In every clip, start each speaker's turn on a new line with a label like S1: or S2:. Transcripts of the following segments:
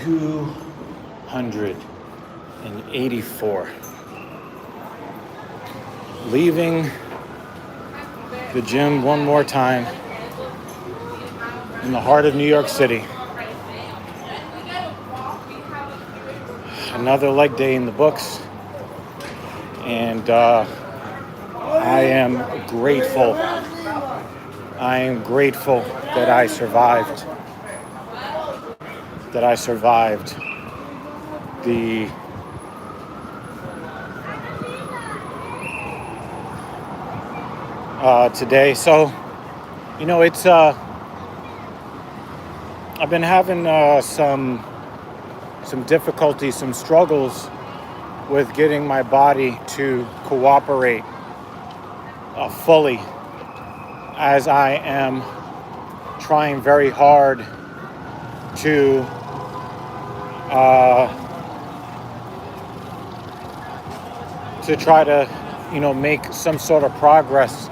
S1: 284. Leaving the gym one more time in the heart of New York City. Another leg day in the books, and I am grateful. I am grateful that I survived. The today. So, it's I've been having some difficulties, some struggles with getting my body to cooperate fully, as I am trying very hard to try to make some sort of progress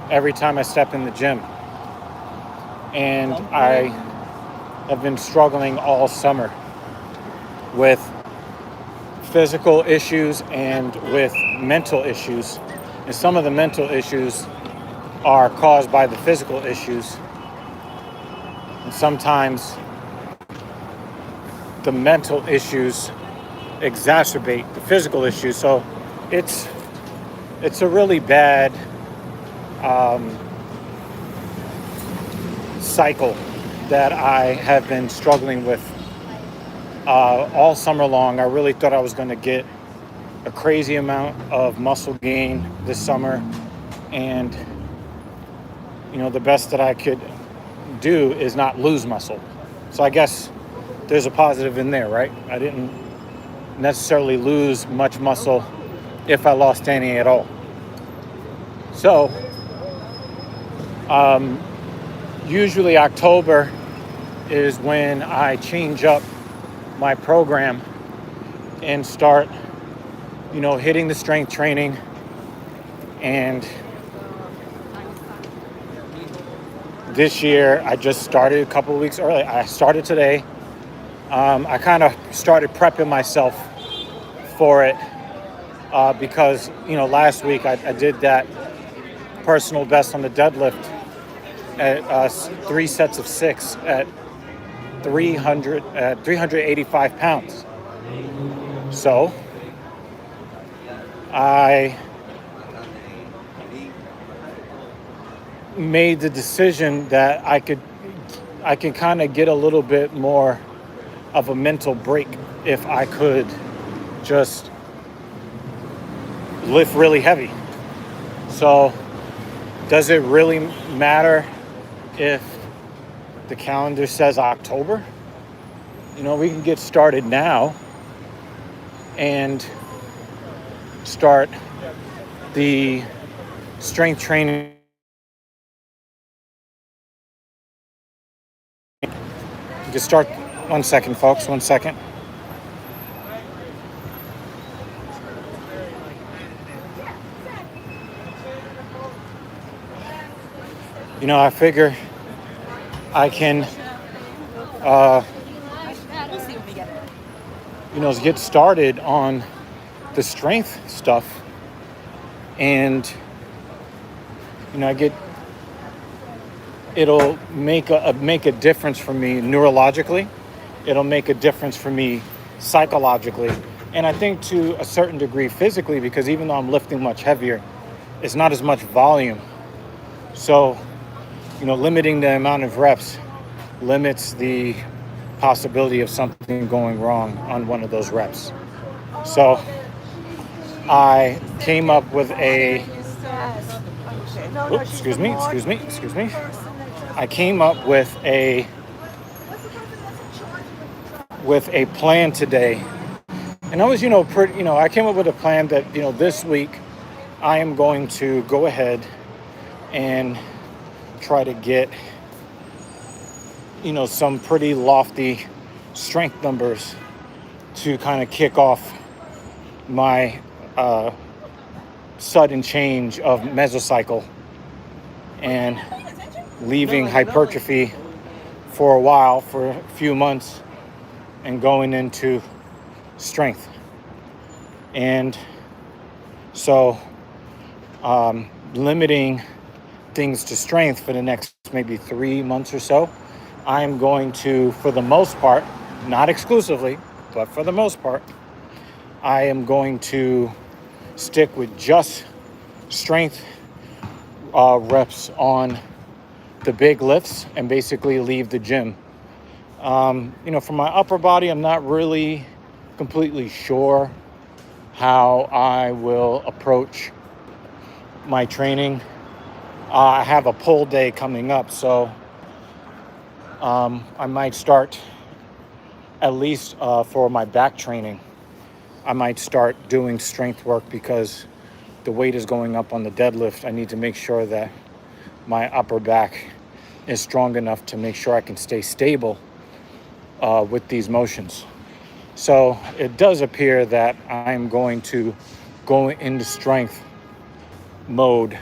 S1: every time I step in the gym. And I have been struggling all summer with physical issues and with mental issues. And some of the mental issues are caused by the physical issues. And sometimes the mental issues exacerbate the physical issues. So it's a really bad cycle that I have been struggling with all summer long. I really thought I was going to get a crazy amount of muscle gain this summer, and the best that I could do is not lose muscle. So I guess there's a positive in there, right? I didn't necessarily lose much muscle if I lost any at all. So usually October is when I change up my program and start hitting the strength training. And this year I just started a couple of weeks early. I started today. I kind of started prepping myself for it because last week I did that personal best on the deadlift at 3 sets of 6 at 385 pounds. So I made the decision that I can kind of get a little bit more of a mental break if I could just lift really heavy. So does it really matter if the calendar says October? We can get started now and start the strength training. You can start. 1 second, folks. 1 second. I figure I can, get started on the strength stuff, and it'll make a difference for me neurologically. It'll make a difference for me psychologically, and I think to a certain degree physically, because even though I'm lifting much heavier, it's not as much volume. So limiting the amount of reps limits the possibility of something going wrong on one of those reps. So I came up with a excuse me. I came up with a plan today. And I was, I came up with a plan that, this week I am going to go ahead and try to get, some pretty lofty strength numbers to kind of kick off my sudden change of mesocycle and leaving hypertrophy for a while, for a few months, and going into strength. And so limiting things to strength for the next maybe 3 months or so, I'm going to, for the most part, not exclusively, but for the most part, I am going to stick with just strength reps on the big lifts and basically leave the gym. For my upper body, I'm not really completely sure how I will approach my training. I have a pull day coming up, so I might start, at least for my back training, I might start doing strength work because the weight is going up on the deadlift. I need to make sure that my upper back is strong enough to make sure I can stay stable with these motions. So it does appear that I'm going to go into strength mode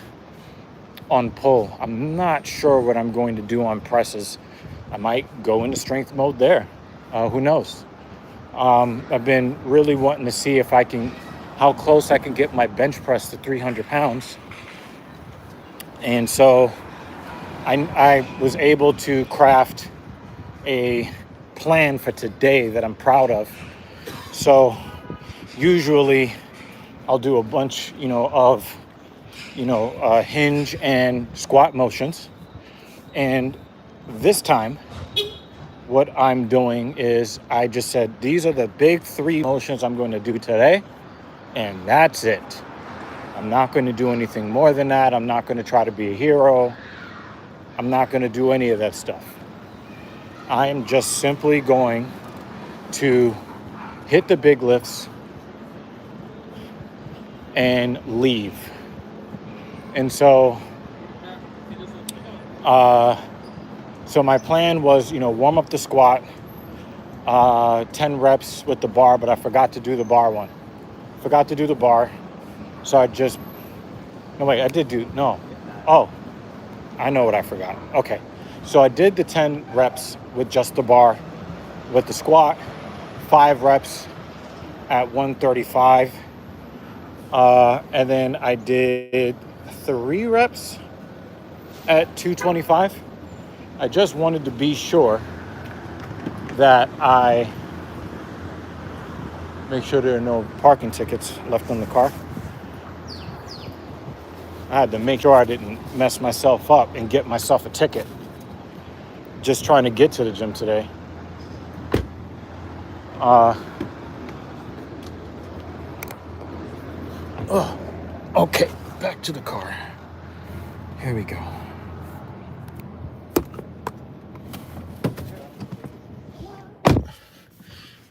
S1: on pull. I'm not sure what I'm going to do on presses. I might go into strength mode there. Who knows? I've been really wanting to see how close I can get my bench press to 300 pounds. And so I was able to craft a plan for today that I'm proud of. So usually I'll do a bunch, of hinge and squat motions. And this time, what I'm doing is I just said, these are the big 3 motions I'm going to do today, and that's it. I'm not going to do anything more than that. I'm not going to try to be a hero. I'm not going to do any of that stuff. I am just simply going to hit the big lifts and leave. And so my plan was, warm up the squat, 10 reps with the bar, but I forgot to do the bar one. So I know what I forgot. Okay. So I did the 10 reps with just the bar with the squat, 5 reps at 135. And then I did 3 reps at 225. I just wanted to be sure that I make sure there are no parking tickets left in the car. I had to make sure I didn't mess myself up and get myself a ticket just trying to get to the gym today. Okay, back to the car. Here we go.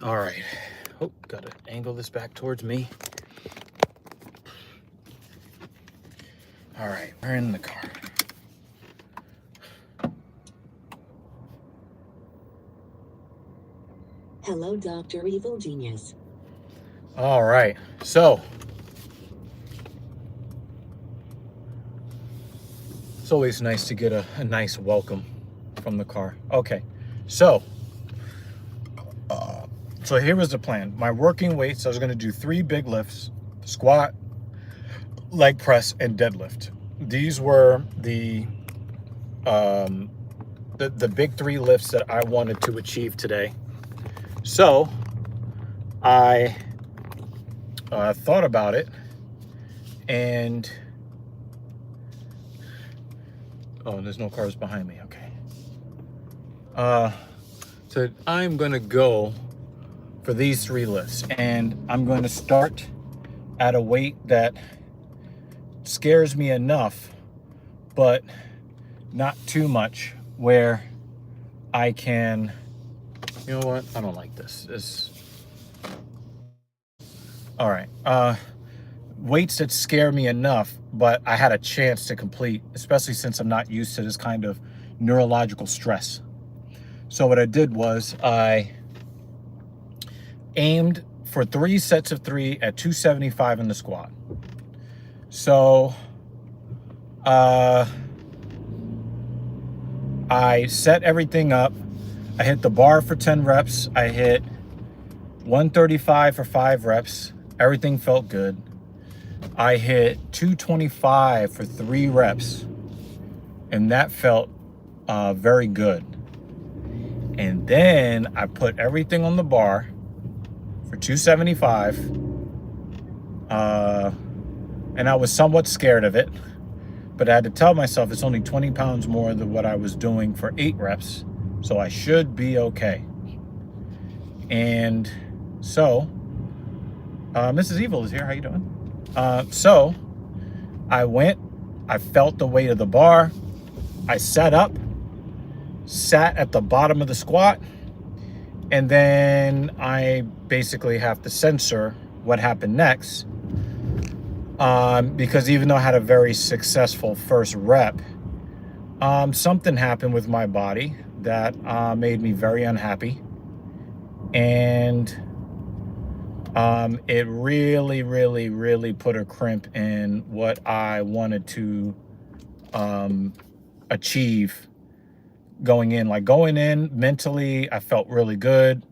S1: All right. Oh, gotta angle this back towards me. All right, we're in the car.
S2: Hello, Dr. Evil Genius.
S1: All right, so it's always nice to get a nice welcome from the car. Okay, so here was the plan. My working weights, I was going to do 3 big lifts: squat, leg press, and deadlift. These were the big 3 lifts that I wanted to achieve today. So I thought about it, and there's no cars behind me. Okay. So I'm going to go for these 3 lifts, and I'm going to start at a weight that scares me enough, but not too much, where I can, you know what? I don't like this. All right. Weights that scare me enough, but I had a chance to complete, especially since I'm not used to this kind of neurological stress. So what I did was I aimed for 3 sets of 3 at 275 in the squat. So I set everything up. I hit the bar for 10 reps. I hit 135 for 5 reps. Everything felt good. I hit 225 for 3 reps, and that felt very good. And then I put everything on the bar for 275, and I was somewhat scared of it, but I had to tell myself it's only 20 pounds more than what I was doing for 8 reps, so I should be okay. And so, Mrs. Evil is here. How you doing? So I went, I felt the weight of the bar. I sat up, sat at the bottom of the squat, and then I basically have to censor what happened next. Because even though I had a very successful first rep, something happened with my body that made me very unhappy. And it really, really, really put a crimp in what I wanted to achieve going in. Like going in mentally, I felt really good,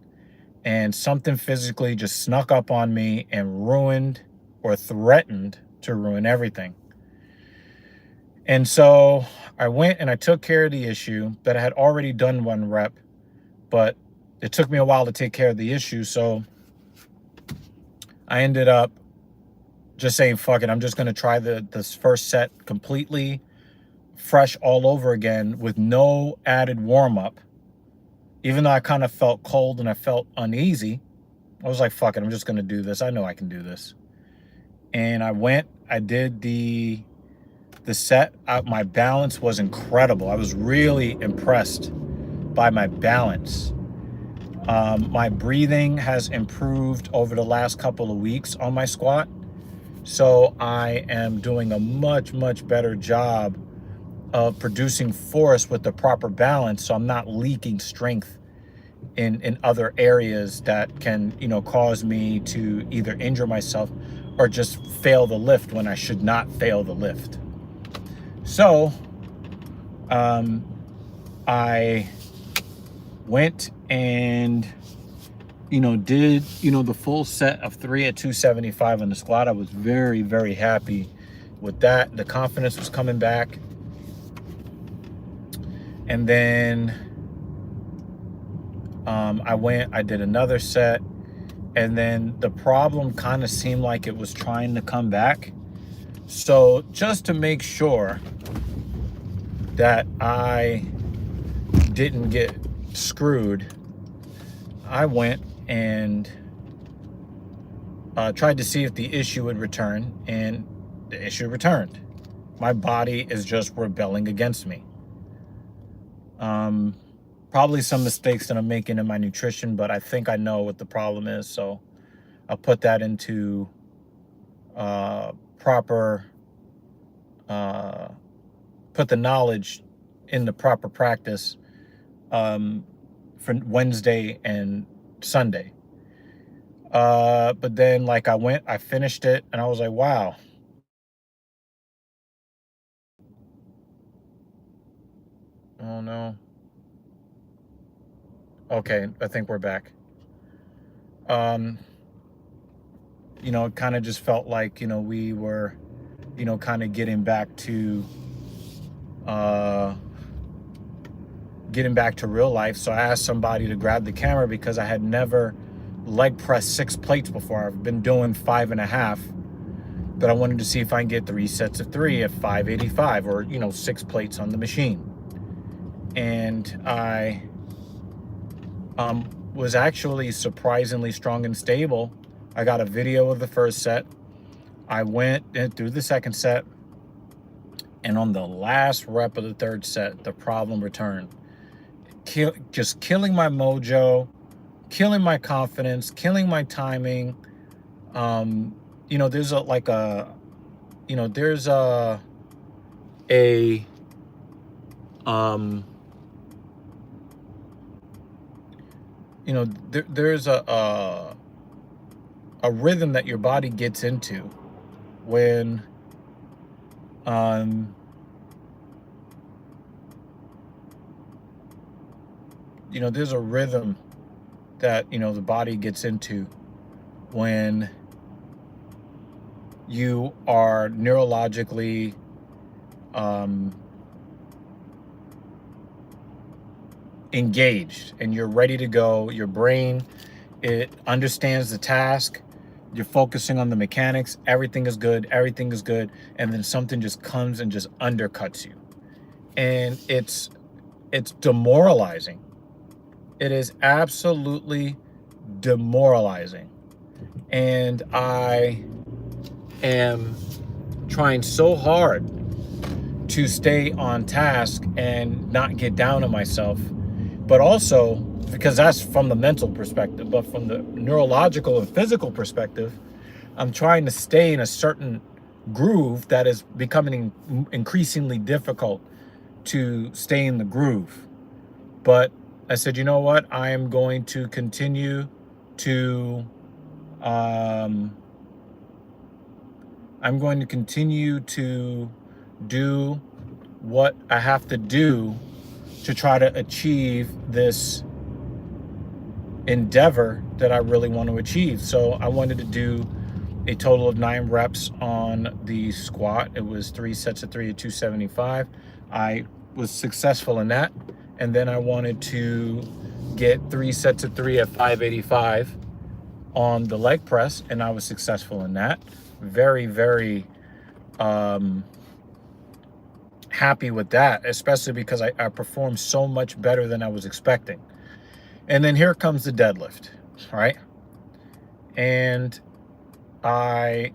S1: and something physically just snuck up on me and ruined or threatened to ruin everything. And so I went and I took care of the issue that I had already done 1 rep, but it took me a while to take care of the issue. So I ended up just saying, fuck it, I'm just going to try this first set completely fresh all over again with no added warm-up. Even though I kind of felt cold and I felt uneasy, I was like, fuck it, I'm just going to do this. I know I can do this. And I went, I did the set. My balance was incredible. I was really impressed by my balance. My breathing has improved over the last couple of weeks on my squat. So I am doing a much, much better job of producing force with the proper balance. So I'm not leaking strength in other areas that can, cause me to either injure myself or just fail the lift when I should not fail the lift. So I went and did the full set of 3 at 275 on the squat. I was very, very happy with that. The confidence was coming back. And then I did another set, and then the problem kind of seemed like it was trying to come back. So just to make sure that I didn't get screwed, I went and tried to see if the issue would return, and the issue returned. My body is just rebelling against me. Probably some mistakes that I'm making in my nutrition, but I think I know what the problem is. So I'll put that into put the knowledge into proper practice for Wednesday and Sunday. But then I finished it, and I was like, wow. Oh no. Okay, I think we're back. It kind of just felt like, we were, kind of getting back to real life. So I asked somebody to grab the camera because I had never leg pressed 6 plates before. I've been doing 5.5, but I wanted to see if I can get 3 sets of 3 at 585 or, 6 plates on the machine. And I was actually surprisingly strong and stable. I got a video of the first set. I went through the second set, and on the last rep of the third set, the problem returned. Just killing my mojo, killing my confidence, killing my timing. There's there's a rhythm that your body gets into when there's a rhythm that, you know, the body gets into when you are neurologically engaged and you're ready to go. Your brain, it understands the task. You're focusing on the mechanics. Everything is good. Everything is good. And then something just comes and just undercuts you. And it's demoralizing. It is absolutely demoralizing. And I am trying so hard to stay on task and not get down on myself, but also because that's from the mental perspective, but from the neurological and physical perspective, I'm trying to stay in a certain groove that is becoming increasingly difficult to stay in the groove. But I said, you know what? I am going to continue to I'm going to continue to do what I have to do to try to achieve this endeavor that I really want to achieve. So I wanted to do a total of 9 reps on the squat. It was 3 sets of 3 at 275. I was successful in that. And then I wanted to get 3 sets of 3 at 585 on the leg press, and I was successful in that. Very, very happy with that, especially because I performed so much better than I was expecting. And then here comes the deadlift, right? And I,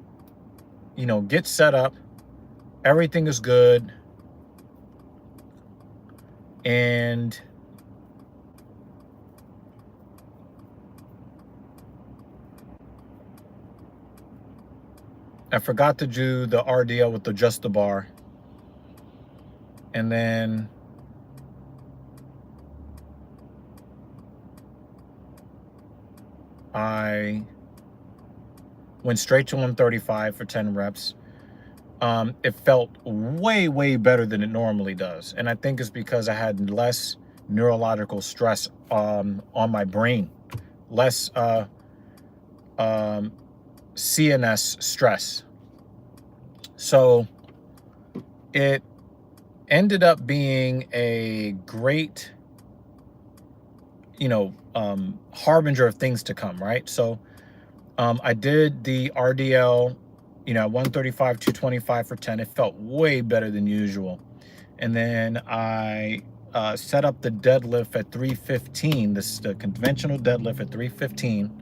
S1: you know, get set up. Everything is good. And I forgot to do the RDL with just the bar. And then I went straight to 135 for 10 reps. It felt way, way better than it normally does. And I think it's because I had less neurological stress on my brain, less CNS stress. So it ended up being a great, you know, harbinger of things to come, right? So I did the RDL, you know, 135, 225 for 10. It felt way better than usual. And then I set up the deadlift at 315, the conventional deadlift at 315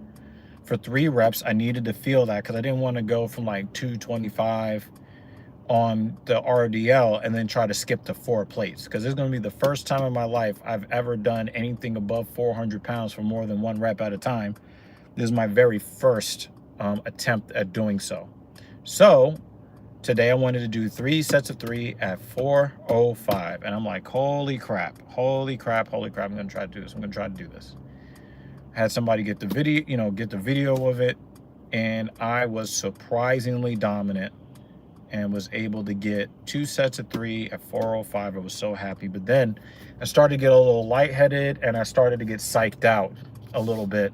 S1: for 3 reps. I needed to feel that because I didn't want to go from like 225 on the RDL and then try to skip to 4 plates, because it's going to be the first time in my life I've ever done anything above 400 pounds for more than 1 rep at a time. This is my very first attempt at doing so. So today I wanted to do 3 sets of 3 at 405. And I'm like, holy crap, holy crap, holy crap. I'm going to try to do this. I'm going to try to do this. I had somebody get the video, you know, get the video of it. And I was surprisingly dominant and was able to get 2 sets of 3 at 405. I was so happy. But then I started to get a little lightheaded and I started to get psyched out a little bit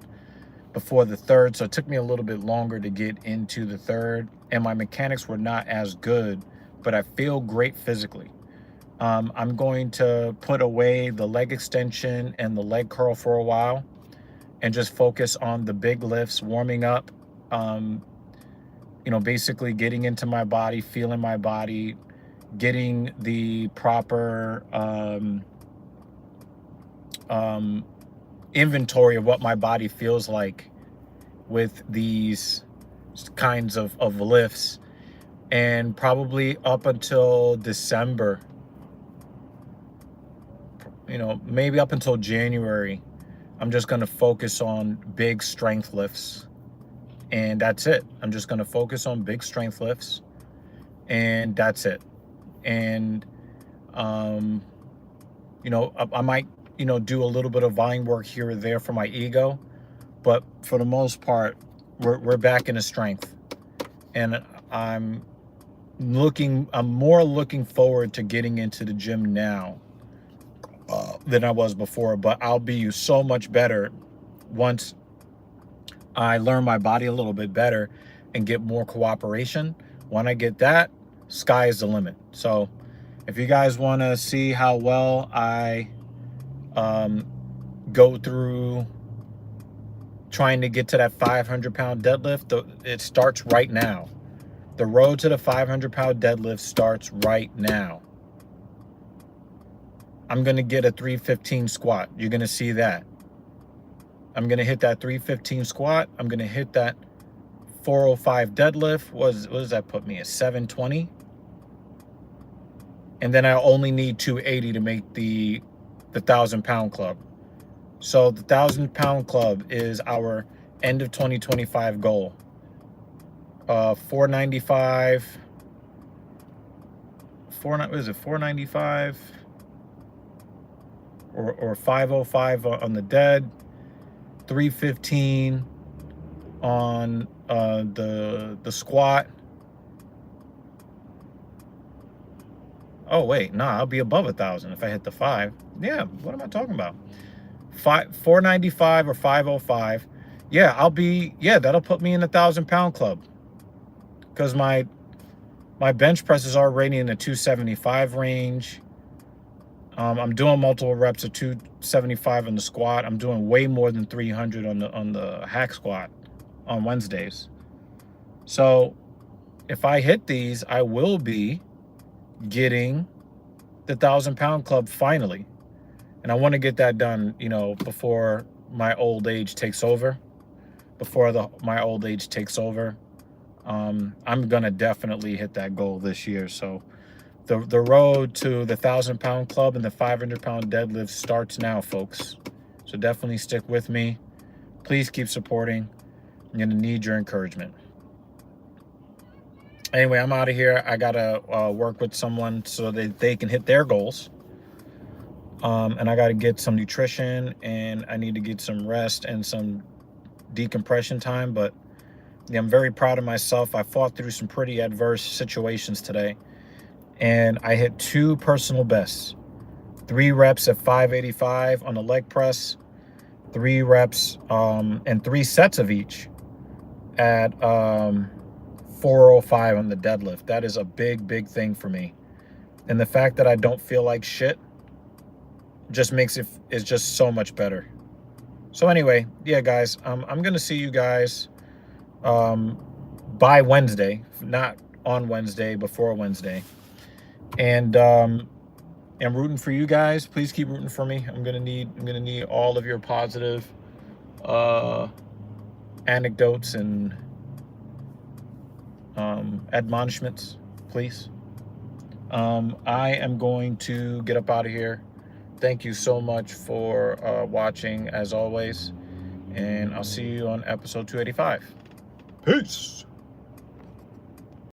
S1: before the third. So it took me a little bit longer to get into the third, and my mechanics were not as good, but I feel great physically. I'm going to put away the leg extension and the leg curl for a while and just focus on the big lifts, warming up, you know, basically getting into my body, feeling my body, getting the proper inventory of what my body feels like with these kinds of lifts. And probably up until December, you know, maybe up until January, I'm just going to focus on big strength lifts. And that's it. I'm just going to focus on big strength lifts. And that's it. And, you know, I might, you know, do a little bit of volume work here or there for my ego. But for the most part, we're back into strength. And I'm more looking forward to getting into the gym now than I was before. But I'll be so much better once I learn my body a little bit better and get more cooperation, when I get that, sky is the limit. So if you guys want to see how well I go through trying to get to that 500-pound deadlift, it starts right now. The road to the 500-pound deadlift starts right now. I'm going to get a 315 squat. You're going to see that. I'm going to hit that 315 squat. I'm going to hit that 405 deadlift. What does that put me at? 720. And then I only need 280 to make the 1,000-pound club. So the 1,000-pound club is our end of 2025 goal. 495. What is it? 495 or 505 on the dead. 315 on the squat. Oh wait, nah, I'll be above 1,000 if I hit the 5. Yeah, what am I talking about? 495 or 505. Yeah, that'll put me in the 1,000-pound club. Because my bench press is already in the 275 range. I'm doing multiple reps of 275 on the squat. I'm doing way more than 300 on the hack squat on Wednesdays. So if I hit these, I will be getting the 1,000-pound club finally. And I want to get that done, before my old age takes over. My old age takes over. I'm gonna definitely hit that goal this year. So the road to the 1,000-pound club and the 500-pound deadlift starts now, folks. So definitely stick with me. Please keep supporting. I'm gonna need your encouragement. Anyway, I'm out of here. I gotta work with someone so that they can hit their goals. And I gotta get some nutrition, and I need to get some rest and some decompression time. But yeah, I'm very proud of myself. I fought through some pretty adverse situations today, and I hit 2 personal bests. 3 reps at 585 on the leg press, 3 reps and 3 sets of each at 405 on the deadlift. That is a big thing for me. And the fact that I don't feel like shit just makes it's just so much better. So anyway, yeah, guys, I'm gonna see you guys by Wednesday, not on Wednesday, before Wednesday. And I'm rooting for you guys. Please keep rooting for me. I'm gonna need all of your positive anecdotes and admonishments, please. I am going to get up out of here. Thank you so much for watching, as always, and I'll see you on episode 285. Peace.